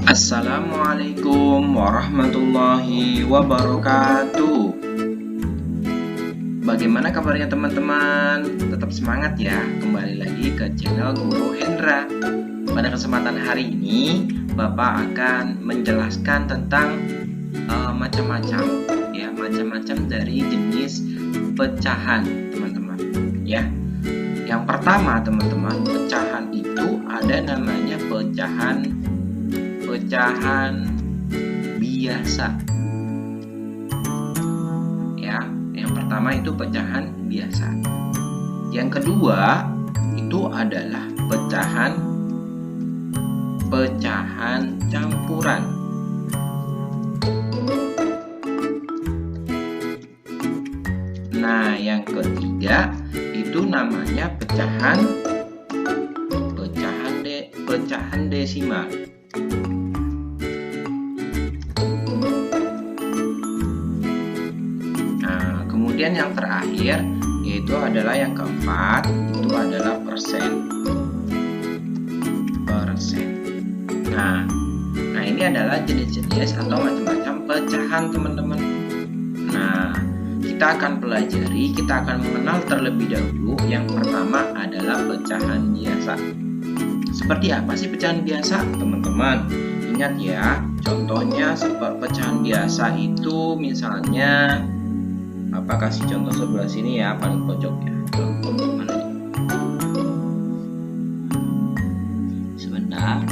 Assalamualaikum warahmatullahi wabarakatuh. Bagaimana kabarnya teman-teman? Tetap semangat ya. Kembali lagi ke channel Guru Hendra. Pada kesempatan hari ini, Bapak akan menjelaskan tentang macam-macam dari jenis pecahan, teman-teman. Ya. Yang pertama, teman-teman, pecahan itu ada namanya pecahan biasa. Ya, yang pertama itu pecahan biasa. Yang kedua itu adalah pecahan campuran. Nah, yang ketiga itu namanya pecahan desimal. Kemudian yang terakhir yaitu adalah yang keempat, itu adalah persen. Nah ini adalah jenis-jenis atau macam-macam pecahan, teman-teman. Nah, kita akan mengenal terlebih dahulu. Yang pertama adalah pecahan biasa. Seperti apa sih pecahan biasa, teman-teman? Ingat ya, contohnya seperti pecahan biasa itu misalnya kasih contoh sebelah sini ya, paling pojoknya. Contoh mana nih? Sebentar.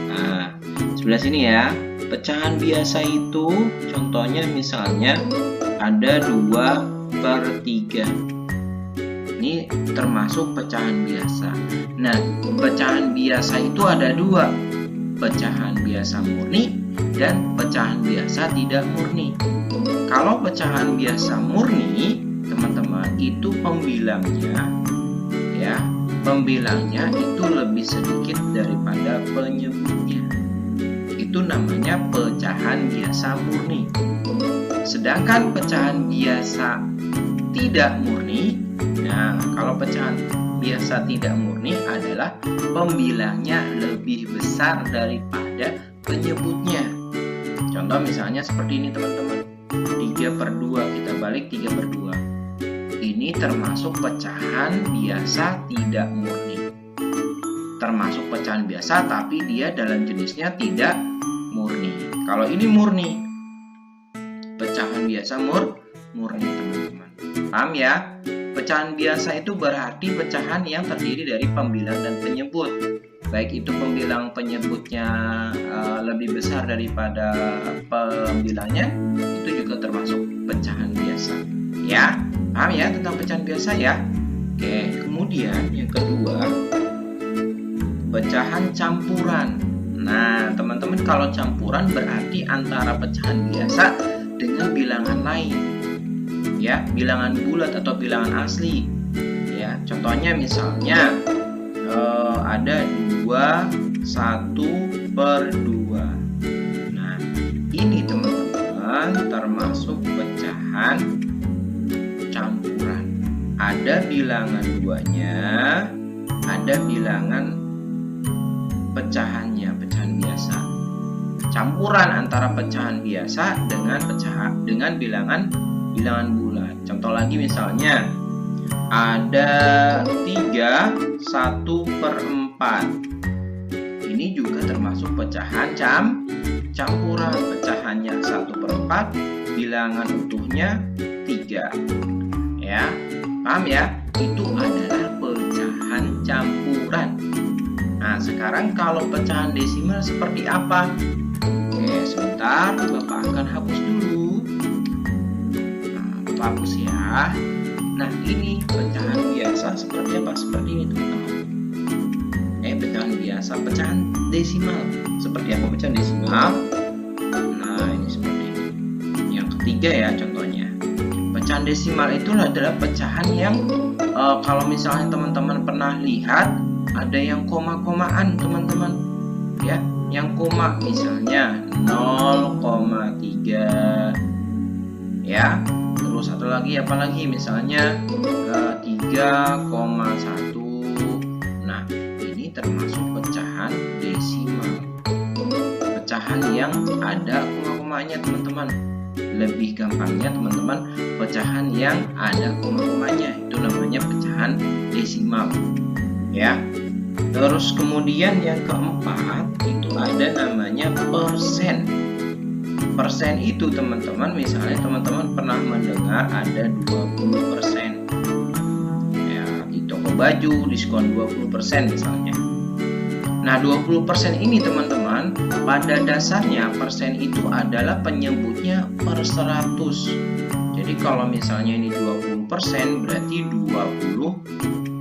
Nah, sebelah sini ya. Pecahan biasa itu contohnya misalnya ada 2/3. Ini termasuk pecahan biasa. Nah, pecahan biasa itu ada dua. Pecahan biasa murni dan pecahan biasa tidak murni. Kalau pecahan biasa murni, teman-teman, itu pembilangnya itu lebih sedikit daripada penyebutnya. Itu namanya pecahan biasa murni. Sedangkan pecahan biasa tidak murni, nah kalau pecahan biasa tidak murni adalah pembilangnya lebih besar daripada penyebutnya. Contoh misalnya seperti ini, teman-teman. 3/2, kita balik 3/2. Ini termasuk pecahan biasa tidak murni. Termasuk pecahan biasa tapi dia dalam jenisnya tidak murni. Kalau ini murni, pecahan biasa murni, teman-teman. Paham ya? Pecahan biasa itu berarti pecahan yang terdiri dari pembilang dan penyebut. Baik itu pembilang penyebutnya lebih besar daripada pembilangnya, itu juga termasuk pecahan biasa. Ya, paham ya tentang pecahan biasa ya? Oke, kemudian yang kedua, pecahan campuran. Nah, teman-teman, kalau campuran berarti antara pecahan biasa dengan bilangan lain. Ya, bilangan bulat atau bilangan asli. Ya, contohnya misalnya ada 1/2. Nah, ini teman-teman termasuk pecahan campuran. Ada bilangan 2-nya, ada bilangan pecahan biasa. Campuran antara pecahan biasa dengan bilangan bulat. Contoh lagi misalnya ada 3/1/4. Ini juga termasuk pecahan campuran. Pecahannya 1/4, bilangan utuhnya 3. Ya, paham ya? Itu adalah pecahan campuran. Nah, sekarang kalau pecahan desimal seperti apa? Oke, sebentar, Bapak akan hapus dulu. Nah, Bapak hapus ya. Nah, ini pecahan biasa seperti apa? Seperti ini, teman-teman. Pecahan biasa, pecahan desimal. Seperti apa pecahan desimal? Nah, ini seperti ini. Yang ketiga ya contohnya. Pecahan desimal itu adalah pecahan yang kalau misalnya teman-teman pernah lihat ada yang koma-komaan, teman-teman. Ya, yang koma misalnya 0,3. Ya. Terus satu lagi apalagi misalnya 3,1. Nah, yang ada koma-komanya teman-teman. Lebih gampangnya teman-teman, pecahan yang ada koma-komanya itu namanya pecahan desimal ya. Terus kemudian yang keempat itu ada namanya persen. Persen itu teman-teman, misalnya teman-teman pernah mendengar ada 20% ya, di toko baju diskon 20% misalnya. Nah, 20% ini teman-teman, pada dasarnya persen itu adalah penyebutnya per 100. Jadi kalau misalnya ini 20% berarti 20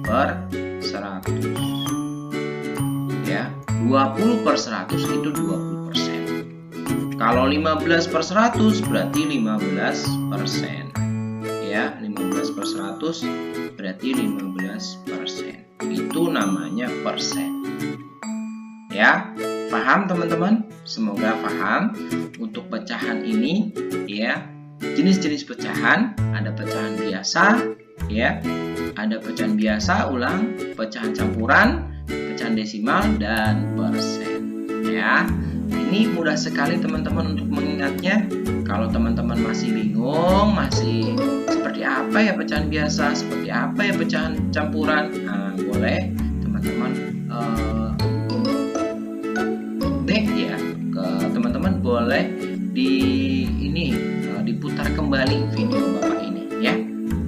per 100. Ya, 20 per 100 itu 20%. Kalau 15 per 100 berarti 15%. Ya, 15 per 100 berarti 15%. Itu namanya persen. Ya, paham teman-teman? Semoga paham. Untuk pecahan ini ya, jenis-jenis pecahan, ada pecahan biasa ya, ada pecahan biasa, ulang, pecahan campuran, pecahan desimal, dan persen ya. Ini mudah sekali teman-teman untuk mengingatnya. Kalau teman-teman masih bingung, masih seperti apa ya pecahan biasa, seperti apa ya pecahan campuran, nah, boleh teman-teman ya, ke teman-teman boleh diputar kembali video Bapak ini ya,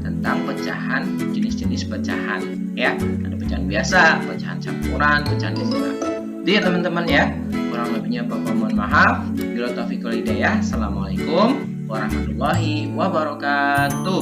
tentang pecahan, jenis-jenis pecahan ya. Ada pecahan biasa, pecahan campuran, pecahan desimal. Itu ya teman-teman ya. Kurang lebihnya Bapak mohon maaf. Bila taufiq wal hidayah. Assalamualaikum warahmatullahi wabarakatuh.